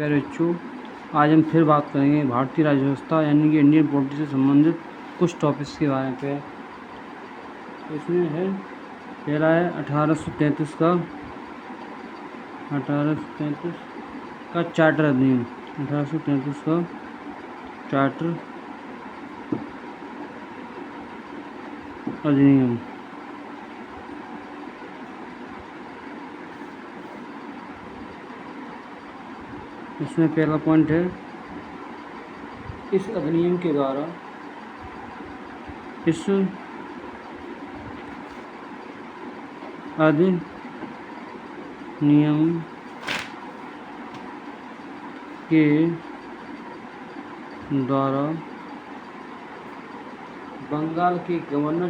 प्यारे बच्चों, आज हम फिर बात करेंगे भारतीय राज्य व्यवस्था यानी कि इंडियन पॉलिटी से संबंधित कुछ टॉपिक्स के बारे में। इसमें है पहला है 1833 का चार्टर अधिनियम। 1833 का चार्टर अधिनियम। इसमें पहला पॉइंट है, इस अधिनियम के द्वारा इस अधिनियम के द्वारा बंगाल के गवर्नर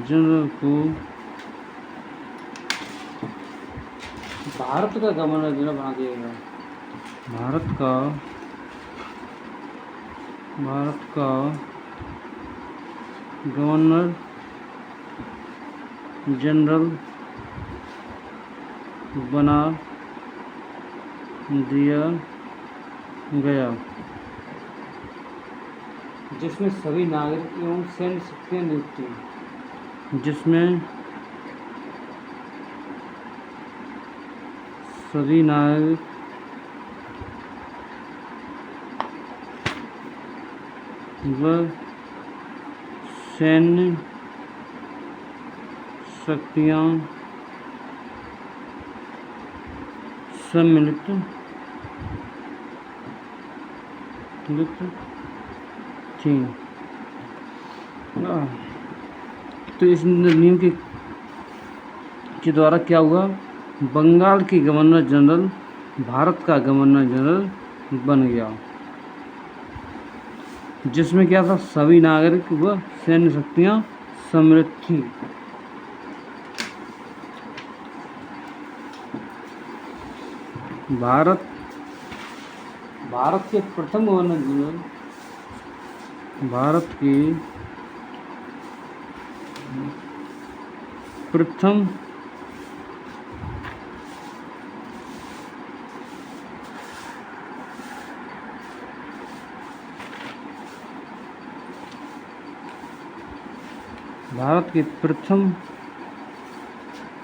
जनरल को भारत का गवर्नर जनरल बना दिया गया। भारत का गवर्नर जनरल बना दिया गया, जिसमें सभी नागरिक एवं सैन्य शक्तियाँ नियुक्त थीं। जिसमें सभी नागरिक व सैन्य शक्तियाँ सम्मिलित थी। तो इस नियम के द्वारा क्या हुआ, बंगाल की गवर्नर जनरल भारत का गवर्नर जनरल बन गया, जिसमें क्या था, सभी नागरिक व सैन्य शक्तियाँ सम्मिलित थीं। भारत के प्रथम गवर्नर जनरल, भारत के प्रथम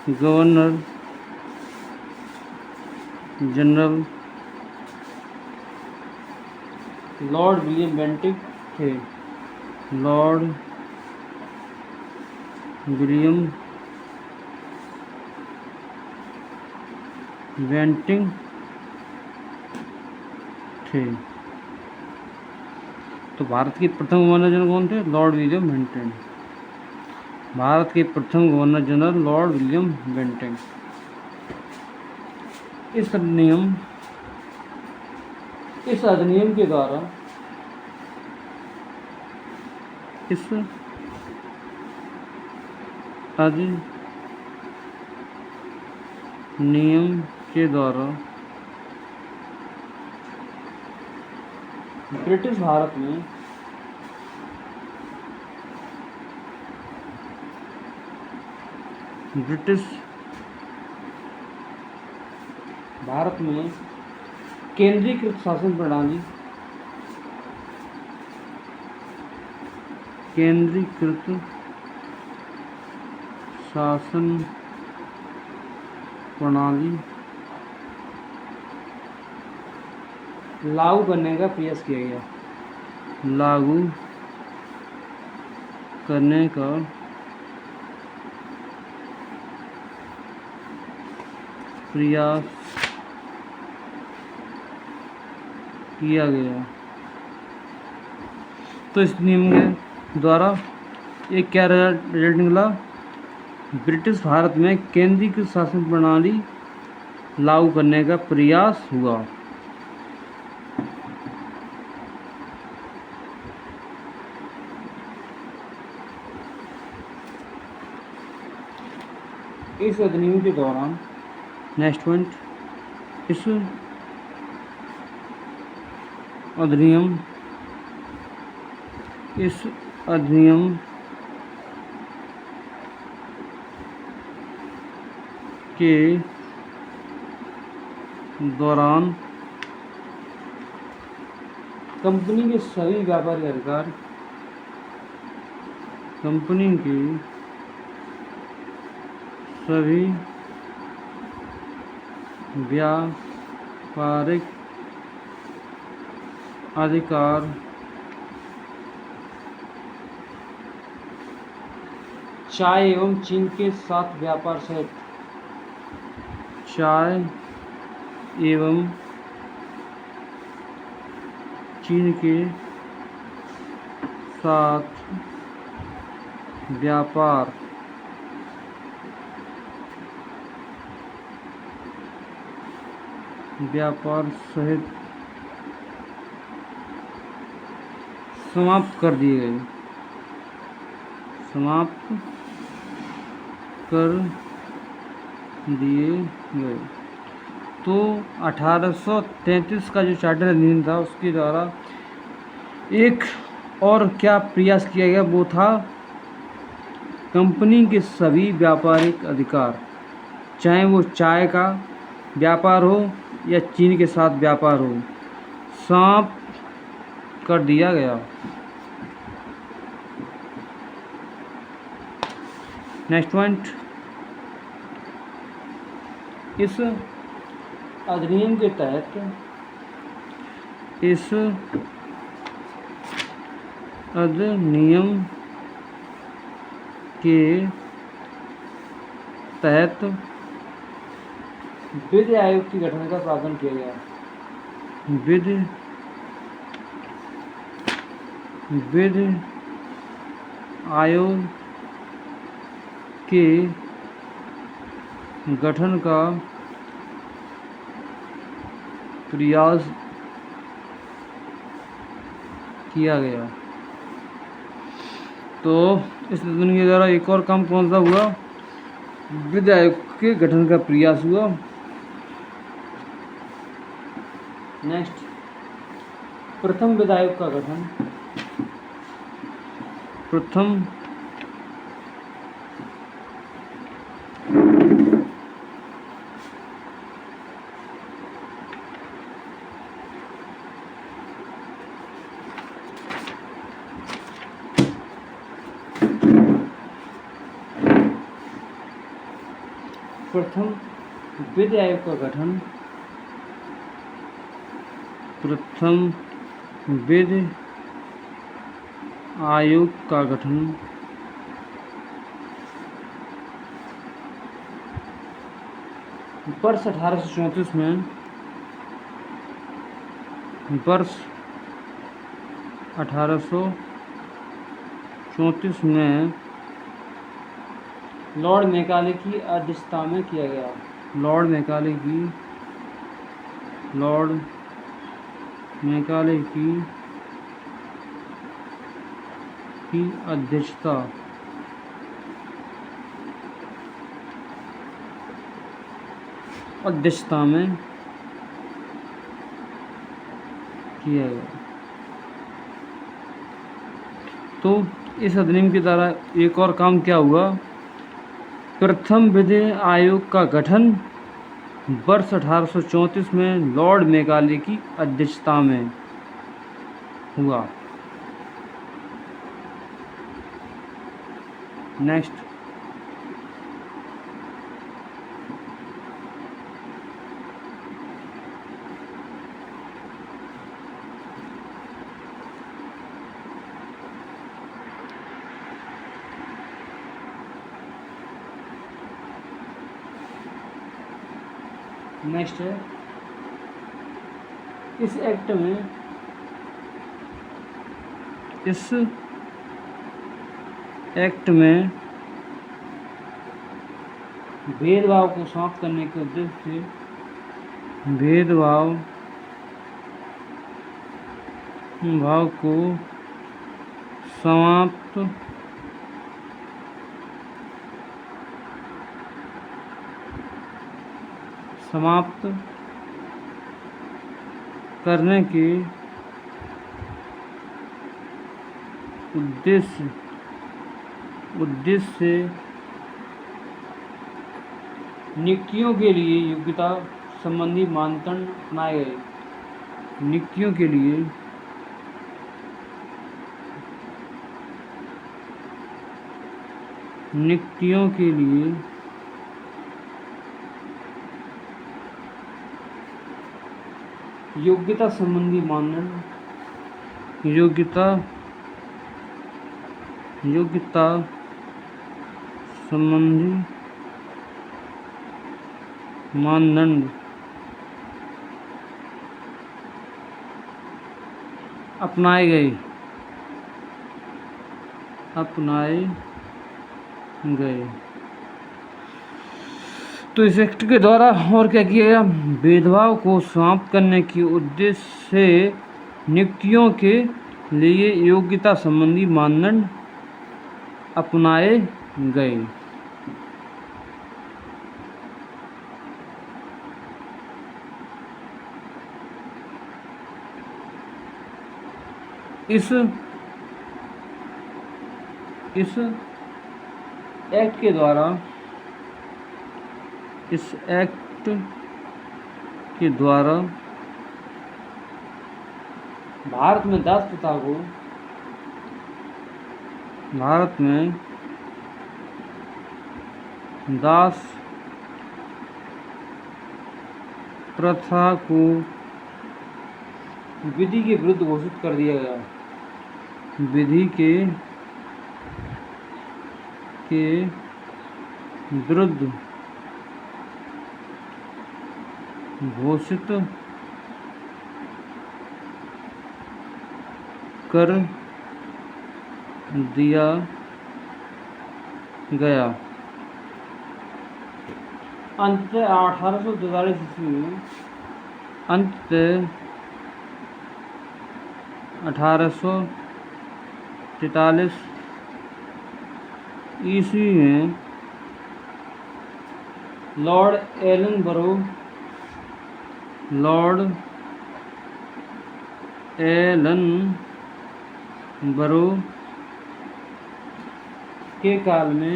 governor general Lord William Bentinck थे। लॉर्ड विलियम बेंटिंक थे। तो भारत के प्रथम गवर्नर जनरल कौन थे? Lord William Bentinck. भारत के प्रथम governor general Lord William Bentinck. इस अधिनियम के द्वारा ब्रिटिश भारत में केंद्रीकृत शासन प्रणाली लागू करने का प्रयास किया गया। तो इस नियम के द्वारा एक क्या रिजल्ट निकला, ब्रिटिश भारत में केंद्रीकृत शासन प्रणाली लागू करने का प्रयास हुआ। इस अधिनियम के दौरान, नेक्स्ट पॉइंट, इस अधिनियम अधिनियम के दौरान कंपनी के सभी व्यापारिक अधिकार कंपनी के सभी व्यापारिक अधिकार चाय एवं चीन के साथ व्यापार सहित चाय एवं चीन के साथ व्यापार सहित समाप्त कर दिए गए तो 1833 का जो चार्टर अधिनियम था उसके द्वारा एक और क्या प्रयास किया गया, वो था कंपनी के सभी व्यापारिक अधिकार, चाहे वो चाय का व्यापार हो या चीन के साथ व्यापार हो, समाप्त कर दिया गया। नेक्स्ट पॉइंट, इस अधिनियम के तहत विधि आयोग की गठन का प्रावधान किया गया। विधि आयोग के गठन का प्रयास किया गया। तो इस अधिनियम के द्वारा एक और काम कौन सा हुआ, विधि आयोग के गठन का प्रयास हुआ। नेक्स्ट, प्रथम विधि आयोग का गठन। प्रथम विधि आयोग का गठन, प्रथम विधि आयोग का गठन वर्ष 1834 में, वर्ष 1834 में लॉर्ड मैकाले की अध्यक्षता में किया गया। लॉर्ड मैकाले की अध्यक्षता में किया गया। तो इस अधिनियम के द्वारा एक और काम क्या हुआ, प्रथम विधि आयोग का गठन वर्ष 1834 में लॉर्ड मैकाले की अध्यक्षता में हुआ। नेक्स्ट, है इस एक्ट में भेदभाव को समाप्त करने के उद्देश्य से भेदभाव को समाप्त करने के उद्देश्य उद्देश्य से नियुक्तियों के लिए योग्यता संबंधी मानदंड अपनाए गए। नियुक्तियों के लिए योग्यता संबंधी मानदंड योग्यता संबंधी मानदंड अपनाए गए। तो इस एक्ट के द्वारा और क्या किया गया, भेदभाव को समाप्त करने के उद्देश्य से नियुक्तियों के लिए योग्यता संबंधी मानदंड अपनाए गए। इस एक्ट के द्वारा भारत में दास प्रथा को विधि के विरुद्ध घोषित कर दिया गया। विधि के विरुद्ध घोषित कर दिया गया। अंत 1843 ईस्वी में 1843 ईस्वी में लॉर्ड एलनबरो के काल में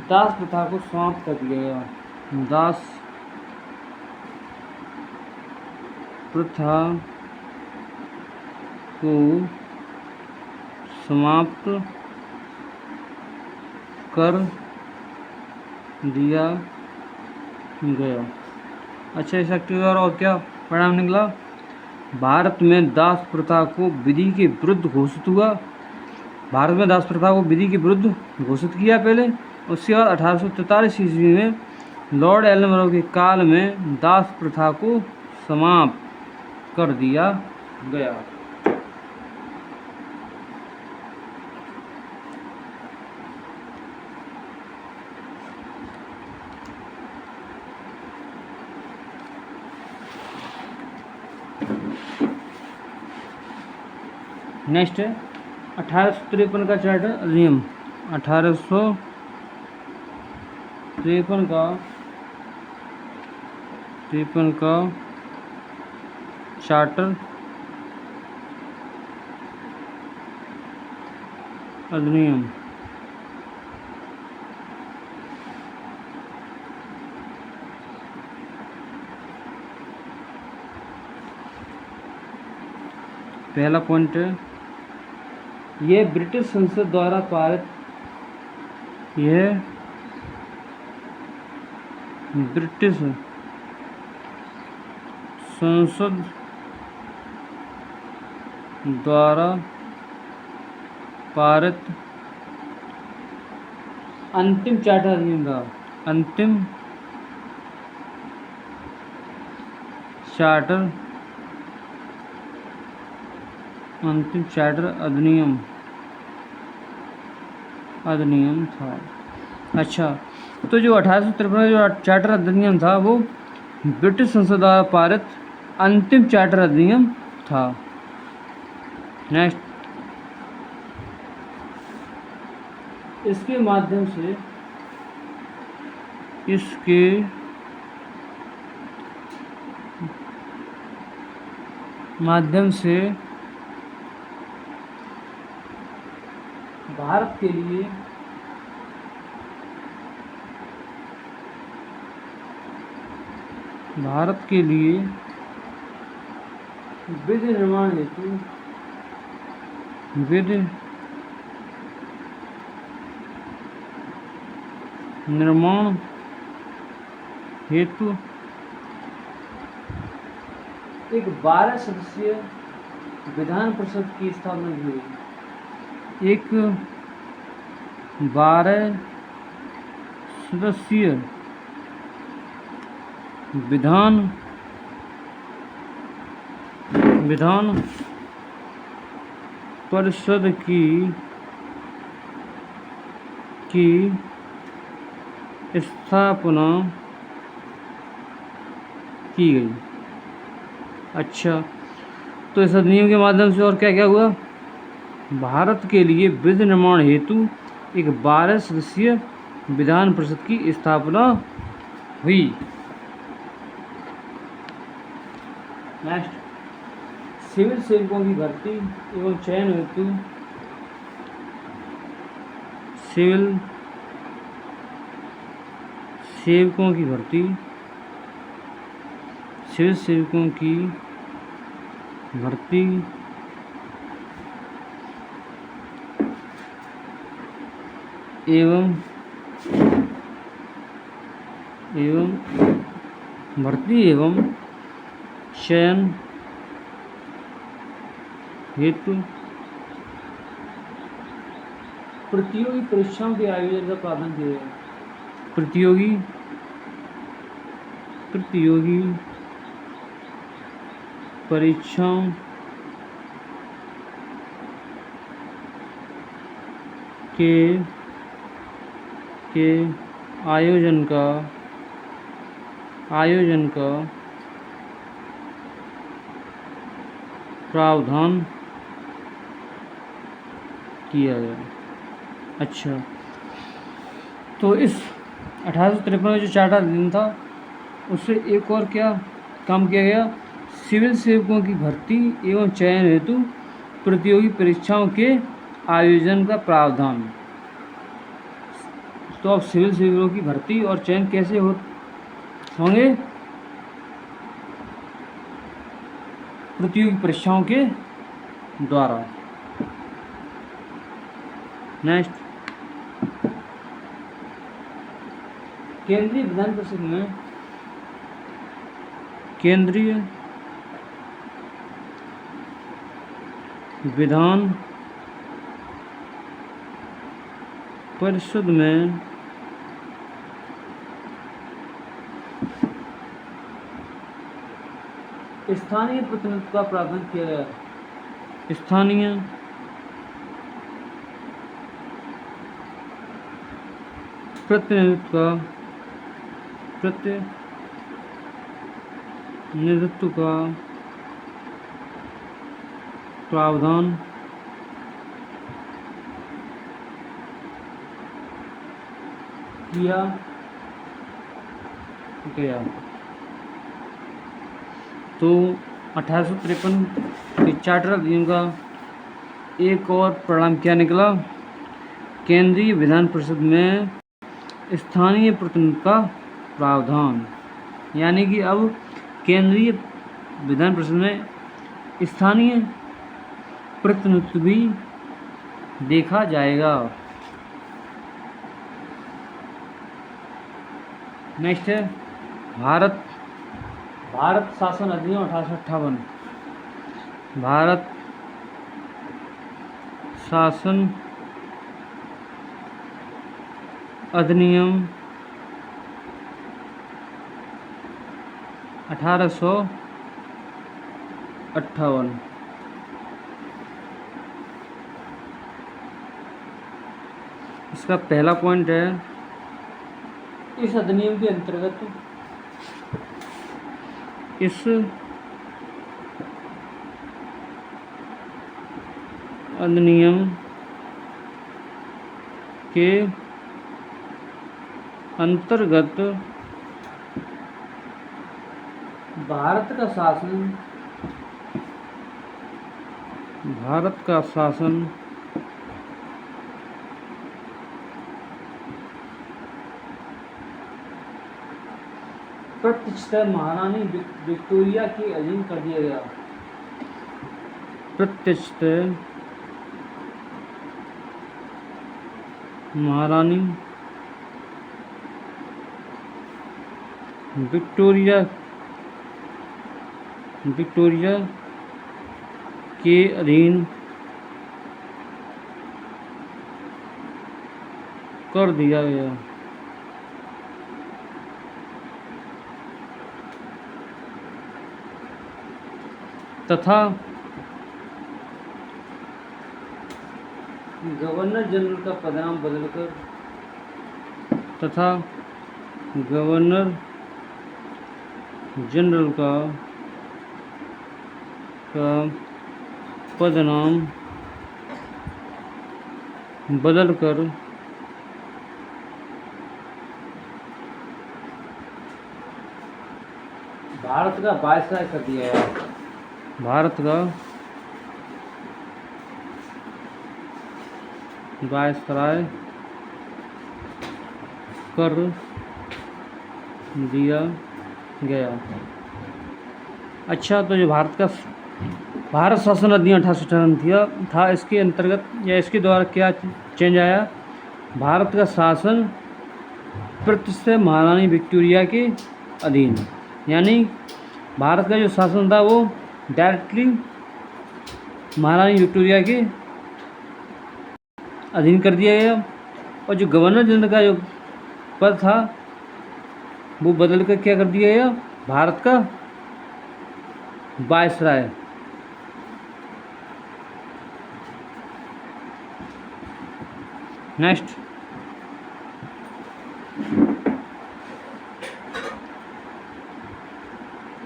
दास प्रथा को समाप्त कर दिया गया। दास प्रथा को समाप्त कर दिया गया। अच्छा, इस एक्ट के द्वारा और क्या परिणाम निकला, भारत में दास प्रथा को विधि के विरुद्ध घोषित हुआ। भारत में दास प्रथा को विधि के विरुद्ध घोषित किया पहले, उसके बाद 1843 ईस्वी में लॉर्ड एलनबरो के काल में दास प्रथा को समाप्त कर दिया गया। नेक्स्ट है 1853 का चार्टर अधिनियम। 1853 का चार्टर अधिनियम। पहला पॉइंट है, यह ब्रिटिश संसद द्वारा पारित ब्रिटिश संसद द्वारा पारित अंतिम चार्टर अधिनियम था। अंतिम चार्टर अधिनियम था। अच्छा, तो जो 1853 जो चार्टर अधिनियम था वो ब्रिटिश संसद द्वारा पारित अंतिम चार्टर अधिनियम था। नेक्स्ट, इसके माध्यम से माध्यम से भारत के लिए विधि निर्माण हेतु एक 12 सदस्यीय विधान परिषद की स्थापना की गई। एक 12 सदस्यीय विधान परिषद की स्थापना की गई। अच्छा, तो इस अधिनियम के माध्यम से और क्या क्या हुआ? भारत के लिए विधि निर्माण हेतु एक 12 सदस्यीय विधान परिषद की स्थापना हुई। नेक्स्ट, सिविल सेवकों की भर्ती एवं चयन हेतु सिविल सेवकों की भर्ती एवं चयन हेतु प्रतियोगी परीक्षाओं के आयोजन का प्रावधान किया गया। प्रतियोगी परीक्षाओं के आयोजन का प्रावधान किया गया। अच्छा, तो इस 1853 में जो चार्टर अधिनियम था उससे एक और क्या काम किया गया? सिविल सेवकों की भर्ती एवं चयन हेतु प्रतियोगी परीक्षाओं के आयोजन का प्रावधान। तो अब सिविल सेवकों की भर्ती और चयन कैसे होंगे? प्रतियोगी परीक्षाओं के द्वारा। नेक्स्ट, केंद्रीय विधान परिषद में केंद्रीय विधान परिषद में स्थानीय प्रतिनिधित्व का प्रावधान किया गया। स्थानीय प्रतिनिधित्व का प्रावधान किया गया। तो 1853 के चार्टर अधिनियम का एक और परिणाम क्या निकला? केंद्रीय विधान परिषद में स्थानीय प्रतिनिधित्व का प्रावधान, यानी कि अब केंद्रीय विधान परिषद में स्थानीय प्रतिनिधित्व भी देखा जाएगा। नेक्स्ट है भारत शासन अधिनियम 1858। भारत शासन अधिनियम 1858। इसका पहला पॉइंट है, इस अधिनियम के अंतर्गत भारत का शासन भारत का शासन प्रतिष्ठित महारानी विक्टोरिया के अधीन कर दिया गया। प्रतिष्ठित महारानी विक्टोरिया के अधीन कर दिया गया। तथा गवर्नर जनरल का पदनाम बदलकर पदनाम बदलकर भारत का वायसराय कर दिया गया। भारत का वायसराय कर दिया गया। अच्छा, तो जो भारत शासन अधिनियम 1858 था, इसके अंतर्गत या इसके द्वारा क्या चेंज आया? भारत का शासन प्रतिष्ठित महारानी विक्टोरिया के अधीन, यानी भारत का जो शासन था वो डायरेक्टली महारानी विक्टोरिया के अधीन कर दिया गया। और जो गवर्नर जनरल का जो पद था वो बदल कर क्या कर दिया गया? भारत का वायसराय। नेक्स्ट,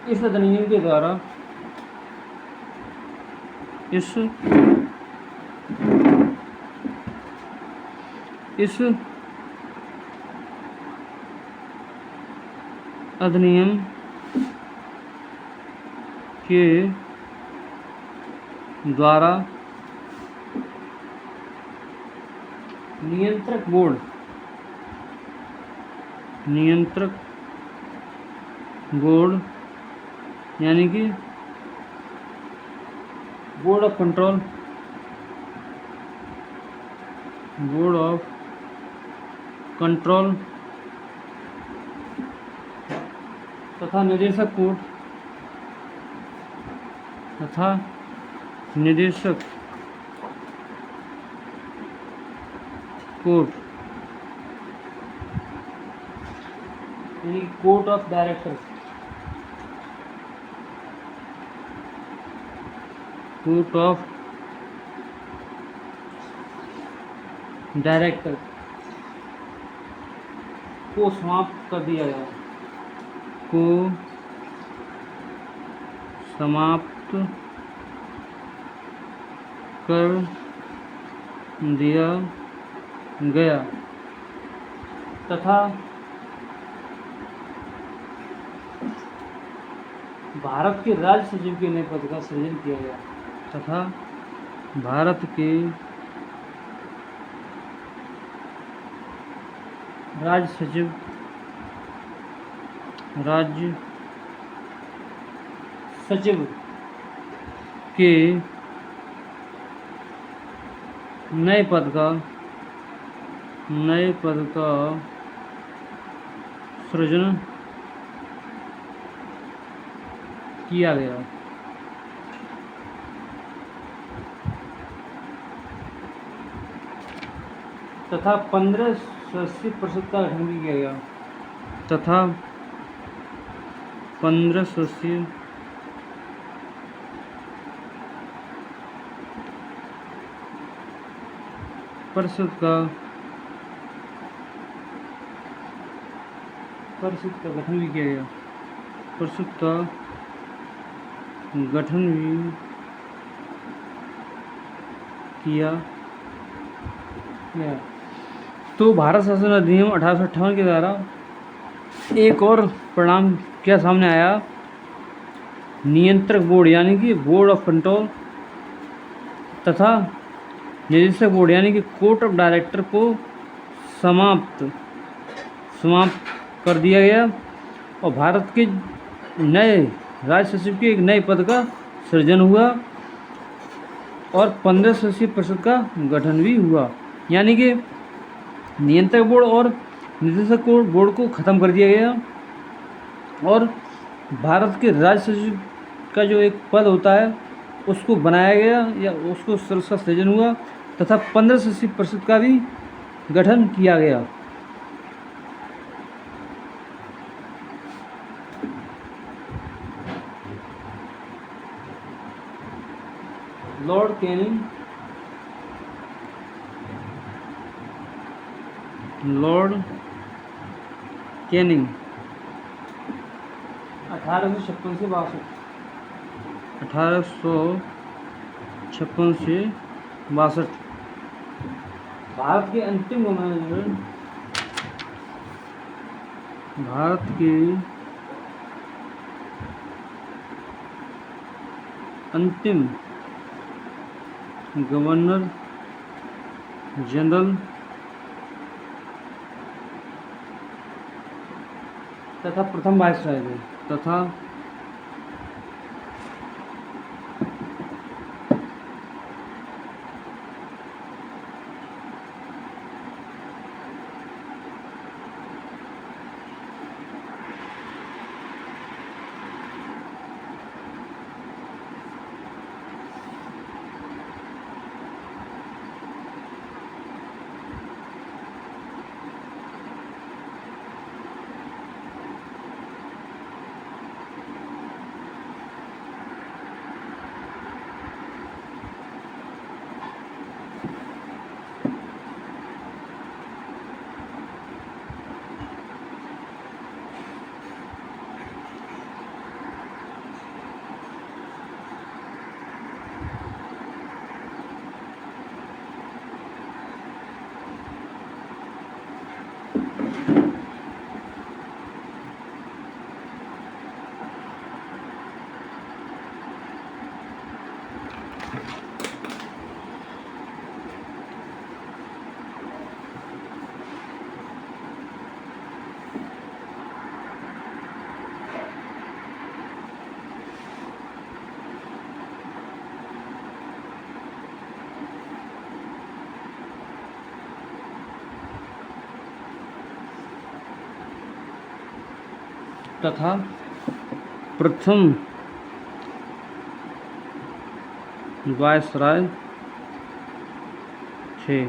इस अधिनियम के द्वारा इस अधिनियम के द्वारा नियंत्रक बोर्ड यानी कि बोर्ड ऑफ कंट्रोल तथा निदेशक कोर्ट यानी कोर्ट ऑफ डायरेक्टर्स, को समाप्त कर दिया गया। तथा भारत के राज्य सचिव के नए पद का सृजन किया गया। तथा भारत के राज्य सचिव के नए पद का सृजन किया गया। तथा 15 सदस्यीय परिषद का गठन भी किया गया। तथा 15 सदस्यीय परिषद का गठन भी किया गया। परिषद का गठन भी किया गया। तो भारत शासन अधिनियम 1858 के द्वारा एक और परिणाम क्या सामने आया? नियंत्रक बोर्ड यानी कि बोर्ड ऑफ कंट्रोल तथा निदेशक बोर्ड यानी कि कोर्ट ऑफ डायरेक्टर को समाप्त कर दिया गया और भारत के नए राज्य सचिव के एक नए पद का सृजन हुआ और 15 सदस्यीय परिषद का गठन भी हुआ। यानी कि नियंत्रक बोर्ड और निदेशक बोर्ड को ख़त्म कर दिया गया और भारत के राज्य सचिव का जो एक पद होता है उसको बनाया गया या उसको उसका सृजन हुआ तथा 15 सदस्यीय परिषद का भी गठन किया गया। लॉर्ड कैनिंग 1856 से 62 भारत के अंतिम गवर्नर जनरल तथा प्रथम वायसराय थे तथा प्रथम वायसराय थे।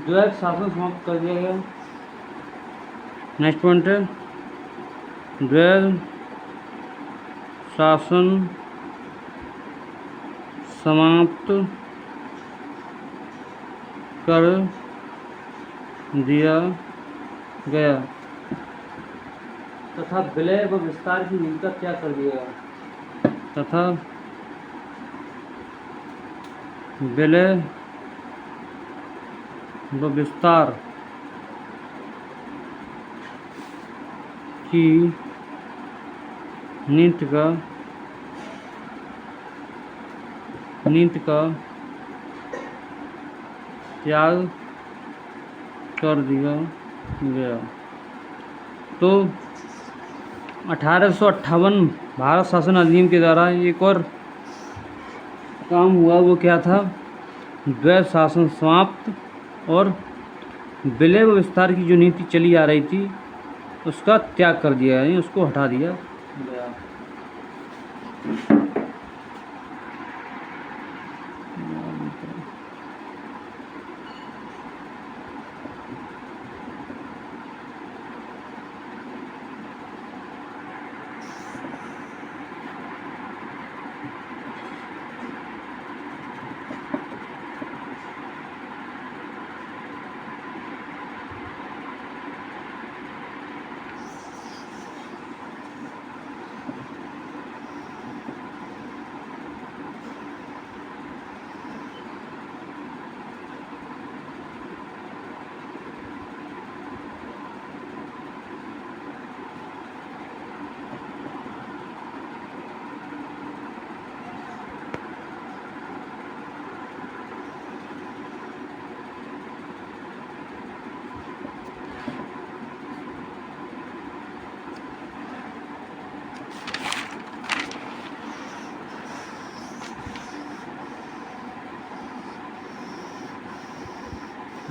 द्वैध शासन समाप्त कर दिया गया। नेक्स्ट पॉइंट है द्वैध शासन समाप्त कर दिया गया तथा विलय व विस्तार की नीति का त्याग कर दिया गया तथा विलय व विस्तार की नीति का त्याग कर दिया गया। तो 1858 भारत शासन अधिनियम के द्वारा एक और काम हुआ, वो क्या था? द्वैध शासन समाप्त और विलय व विस्तार की जो नीति चली आ रही थी उसका त्याग कर दिया, यानी उसको हटा दिया गया।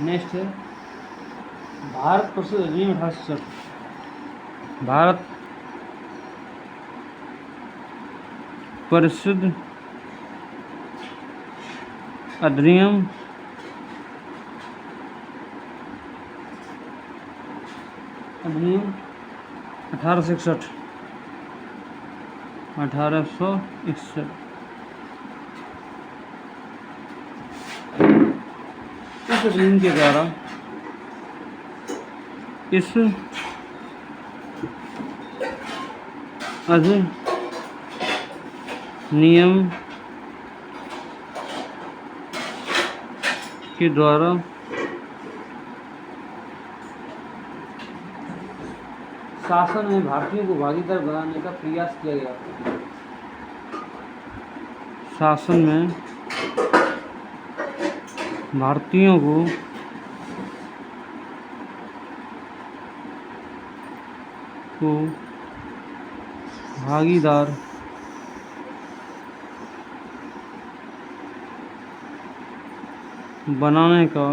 नेक्स्ट है भारत परिषद अधिनियम 1867। भारत परिषद अधिनियम 1861। 1861 इस अधिनियम के द्वारा इस अधिनियम के द्वारा शासन में भारतीयों को भागीदार बनाने का प्रयास किया गया। शासन में भारतीयों को भागीदार बनाने का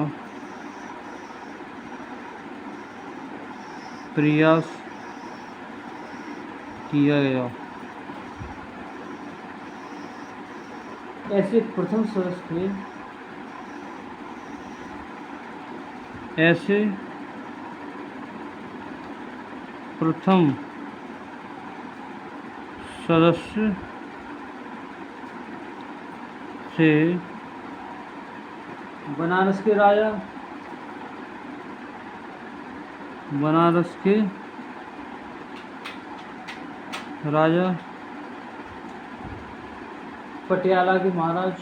प्रयास किया गया। ऐसे प्रथम सदस्य थे थे बनारस के राजा पटियाला के महाराज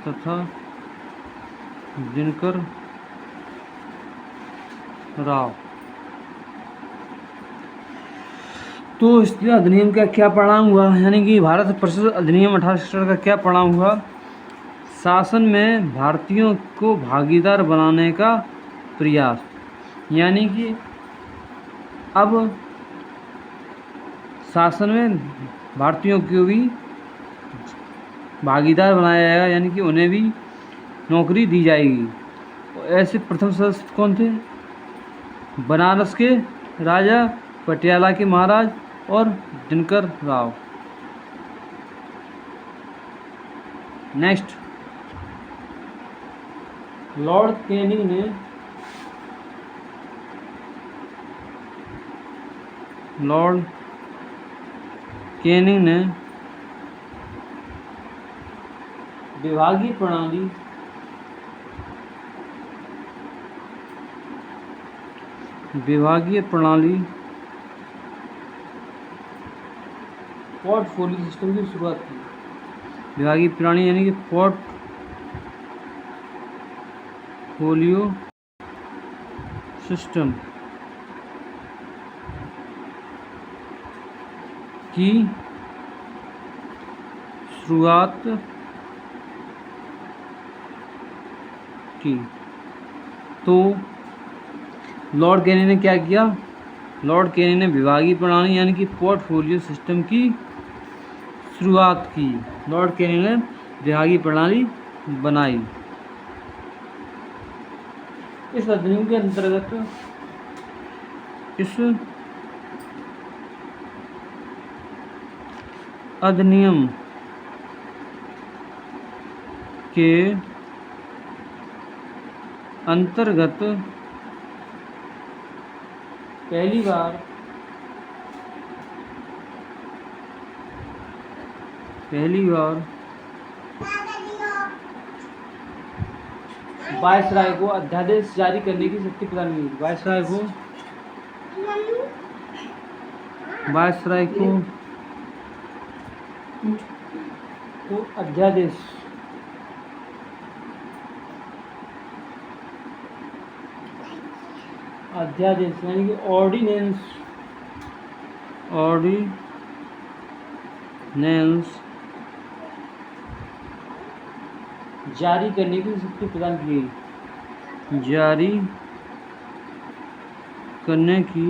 तथा दिनकर राव। तो इस अधिनियम का क्या परिणाम हुआ, यानी कि भारत परिषद अधिनियम 1861 का क्या परिणाम हुआ? शासन में भारतीयों को भागीदार बनाने का प्रयास, यानी कि अब शासन में भारतीयों को भी भागीदार बनाया जाएगा, यानी कि उन्हें भी नौकरी दी जाएगी। ऐसे प्रथम सदस्य कौन थे? बनारस के राजा, पटियाला के महाराज और Dinkar Rao. Next, Lord Canning ने विभागीय प्रणाली पोर्टफोलियो सिस्टम की शुरुआत की। विभागीय प्रणाली यानी कि पोर्टफोलियो सिस्टम की शुरुआत की। तो लॉर्ड कैनिंग ने क्या किया? लॉर्ड कैनिंग ने विभागीय प्रणाली यानी कि पोर्टफोलियो सिस्टम की शुरुआत की। लॉर्ड कैनिंग ने विभागीय प्रणाली बनाई। इस अधिनियम के अंतर्गत पहली बार वायसराय को अध्यादेश जारी करने की शक्ति प्रदान की। वायसराय को अध्यादेश यानी कि ऑर्डिनेंस जारी करने की शक्ति प्रदान की। जारी करने की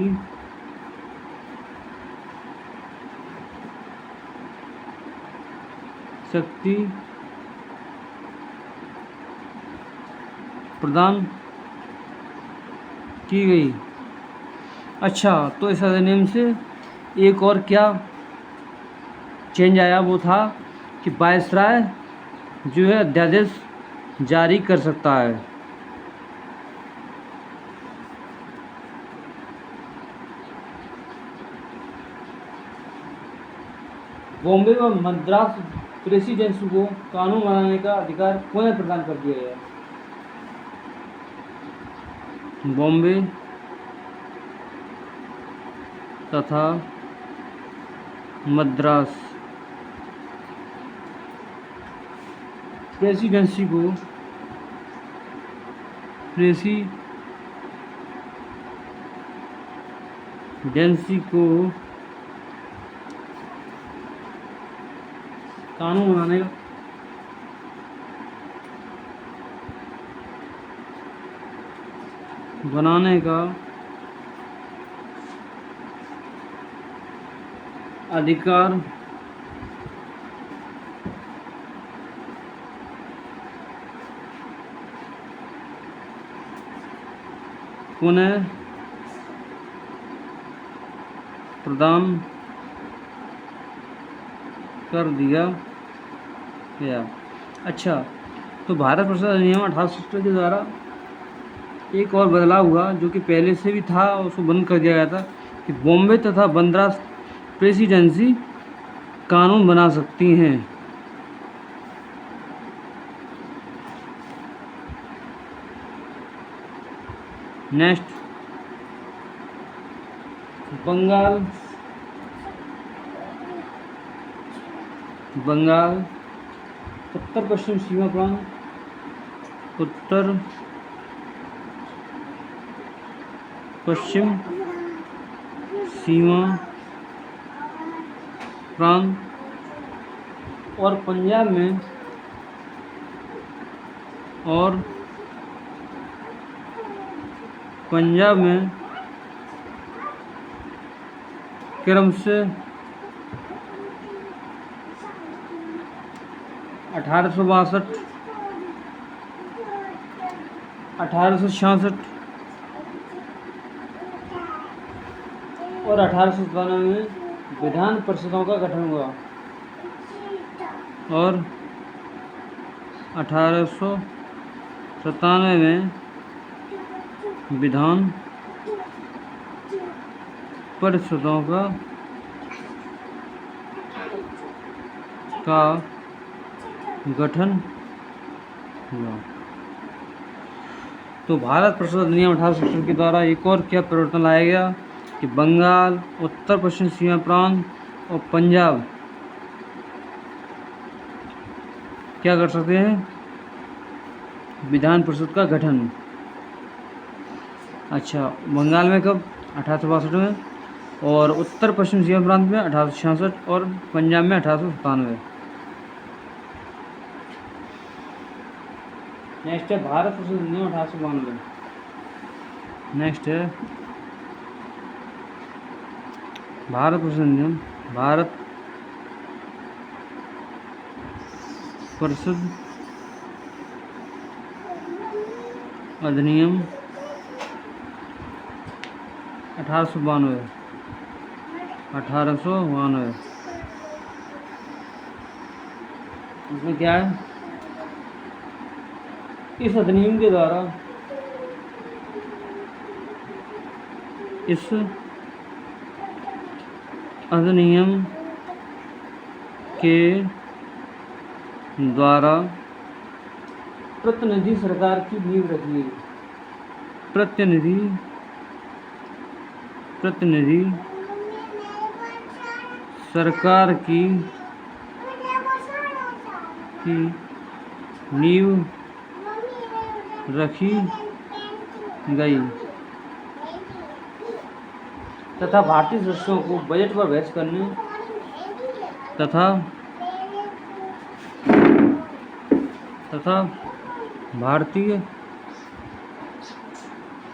शक्ति प्रदान की गई। अच्छा, तो इस अधिनियम से एक और क्या चेंज आया, वो था कि वायसराय जो है अध्यादेश जारी कर सकता है। बॉम्बे व मद्रास प्रेसिडेंसी को कानून बनाने का अधिकार पुनः प्रदान कर दिया गया। बॉम्बे तथा मद्रास प्रेसिडेंसी को कानून बनाने का अधिकार पुनः प्रदान कर दिया गया। अच्छा, तो भारत प्रसार अधिनियम 1870 के द्वारा एक और बदलाव हुआ जो कि पहले से भी था और उसको बंद कर दिया गया था कि बॉम्बे तथा मद्रास प्रेसिडेंसी कानून बना सकती हैं। नेक्स्ट, बंगाल उत्तर पश्चिम सीमा प्रांत उत्तर पश्चिम सीमा प्रांत और पंजाब में क्रम से 1862, 1866 और 1897 में विधान परिषदों का गठन हुआ और 1897 में विधान परिषदों का गठन हुआ। तो भारत प्रसार अधिनियम 1870 के द्वारा एक और क्या परिवर्तन लाया गया कि बंगाल, उत्तर पश्चिम सीमा प्रांत और पंजाब क्या कर सकते हैं, विधान परिषद का गठन। अच्छा, बंगाल में कब, 1862 में, और उत्तर पश्चिम सीमा प्रांत में 1866 और पंजाब में 1897। नेक्स्ट है भारत प्रसार अधिनियम 1892। नेक्स्ट है भारत प्रसार अधिनियम, भारत परिषद अधिनियम 1892। इसमें क्या है, इस अधिनियम के द्वारा प्रतिनिधि सरकार की नींव रखी गई। प्रतिनिधि सरकार की नींव रखी गई तथा भारतीय सदस्यों को बजट पर बहस करने तथा भारतीय